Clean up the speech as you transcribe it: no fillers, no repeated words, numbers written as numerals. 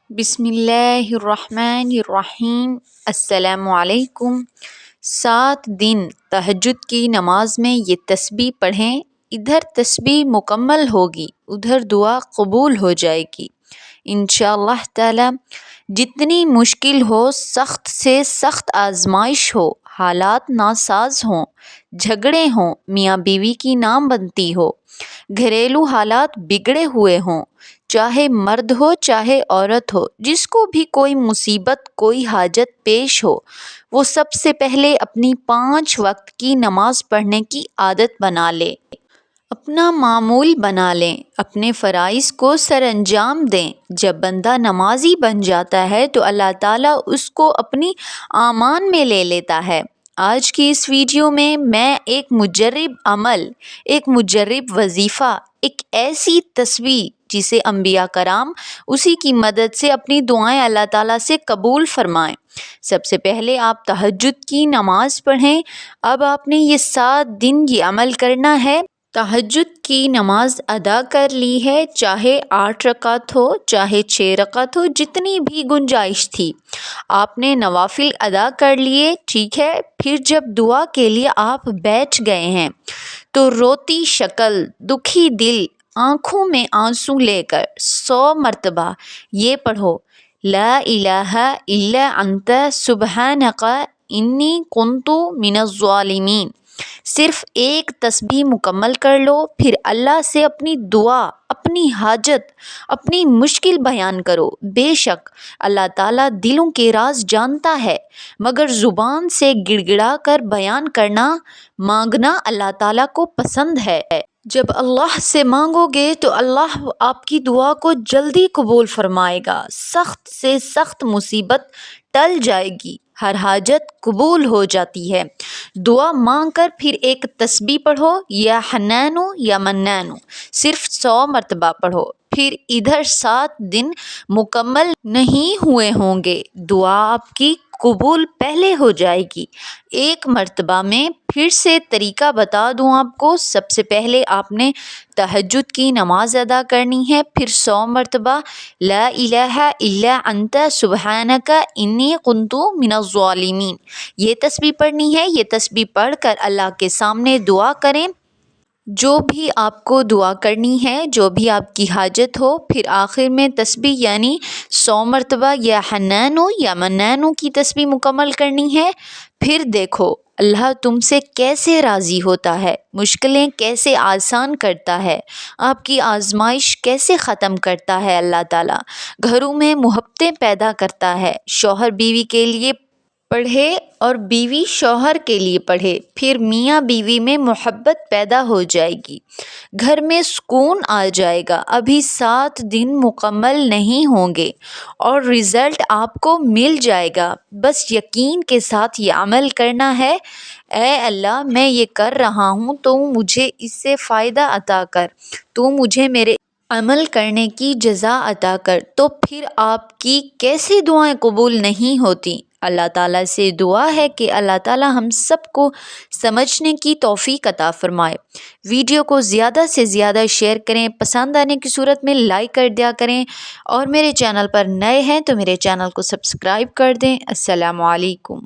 بسم اللہ الرحمن الرحیم۔ السلام علیکم۔ 7 دن تہجد کی نماز میں یہ تسبیح پڑھیں، ادھر تسبیح مکمل ہوگی ادھر دعا قبول ہو جائے گی انشاءاللہ تعالی۔ جتنی مشکل ہو، سخت سے سخت آزمائش ہو، حالات ناساز ہوں، جھگڑے ہوں، میاں بیوی کی نہ بنتی ہو، گھریلو حالات بگڑے ہوئے ہوں، چاہے مرد ہو چاہے عورت ہو، جس کو بھی کوئی مصیبت کوئی حاجت پیش ہو، وہ سب سے پہلے اپنی 5 وقت کی نماز پڑھنے کی عادت بنا لے، اپنا معمول بنا لیں، اپنے فرائض کو سر انجام دیں۔ جب بندہ نمازی بن جاتا ہے تو اللہ تعالیٰ اس کو اپنی امان میں لے لیتا ہے۔ آج کی اس ویڈیو میں ایک مجرب عمل، ایک مجرب وظیفہ، ایک ایسی تسبیح جسے انبیاء کرام اسی کی مدد سے اپنی دعائیں اللہ تعالیٰ سے قبول فرمائیں۔ سب سے پہلے آپ تہجد کی نماز پڑھیں۔ اب آپ نے یہ 7 دن یہ عمل کرنا ہے۔ تہجد کی نماز ادا کر لی ہے، چاہے 8 رکعت ہو چاہے 6 رکعت ہو، جتنی بھی گنجائش تھی آپ نے نوافل ادا کر لیے، ٹھیک ہے۔ پھر جب دعا کے لیے آپ بیٹھ گئے ہیں تو روتی شکل، دکھی دل، آنکھوں میں آنسو لے کر 100 مرتبہ یہ پڑھو، لا الہ الا انت سبحانک انی کنت من الظالمین۔ صرف ایک تسبیح مکمل کر لو، پھر اللہ سے اپنی دعا، اپنی حاجت، اپنی مشکل بیان کرو۔ بے شک اللہ تعالیٰ دلوں کے راز جانتا ہے، مگر زبان سے گڑ گڑا کر بیان کرنا، مانگنا اللہ تعالیٰ کو پسند ہے۔ جب اللہ سے مانگو گے تو اللہ آپ کی دعا کو جلدی قبول فرمائے گا، سخت سے سخت مصیبت ٹل جائے گی، ہر حاجت قبول ہو جاتی ہے۔ دعا مانگ کر پھر ایک تسبیح پڑھو، یا حنانو یا منانو، صرف 100 مرتبہ پڑھو۔ پھر ادھر 7 دن مکمل نہیں ہوئے ہوں گے، دعا آپ کی قبول پہلے ہو جائے گی۔ ایک مرتبہ میں پھر سے طریقہ بتا دوں آپ کو۔ سب سے پہلے آپ نے تہجد کی نماز ادا کرنی ہے، پھر 100 مرتبہ لا الہ الا انت سبحانک انی کنت من الظالمین یہ تسبیح پڑھنی ہے۔ یہ تسبیح پڑھ کر اللہ کے سامنے دعا کریں، جو بھی آپ کو دعا کرنی ہے، جو بھی آپ کی حاجت ہو۔ پھر آخر میں تسبیح یعنی 100 مرتبہ یا حنانو یا منانو کی تسبیح مکمل کرنی ہے۔ پھر دیکھو اللہ تم سے کیسے راضی ہوتا ہے، مشکلیں کیسے آسان کرتا ہے، آپ کی آزمائش کیسے ختم کرتا ہے اللہ تعالیٰ، گھروں میں محبتیں پیدا کرتا ہے، شوہر بیوی کے لیے پڑھے اور بیوی شوہر کے لیے پڑھے، پھر میاں بیوی میں محبت پیدا ہو جائے گی، گھر میں سکون آ جائے گا۔ ابھی 7 دن مکمل نہیں ہوں گے اور رزلٹ آپ کو مل جائے گا۔ بس یقین کے ساتھ یہ عمل کرنا ہے، اے اللہ میں یہ کر رہا ہوں تو مجھے اس سے فائدہ عطا کر، تو مجھے میرے عمل کرنے کی جزا عطا کر۔ تو پھر آپ کی کیسے دعائیں قبول نہیں ہوتی؟ اللہ تعالیٰ سے دعا ہے کہ اللہ تعالیٰ ہم سب کو سمجھنے کی توفیق عطا فرمائے۔ ویڈیو کو زیادہ سے زیادہ شیئر کریں، پسند آنے کی صورت میں لائک کر دیا کریں، اور میرے چینل پر نئے ہیں تو میرے چینل کو سبسکرائب کر دیں۔ السلام علیکم۔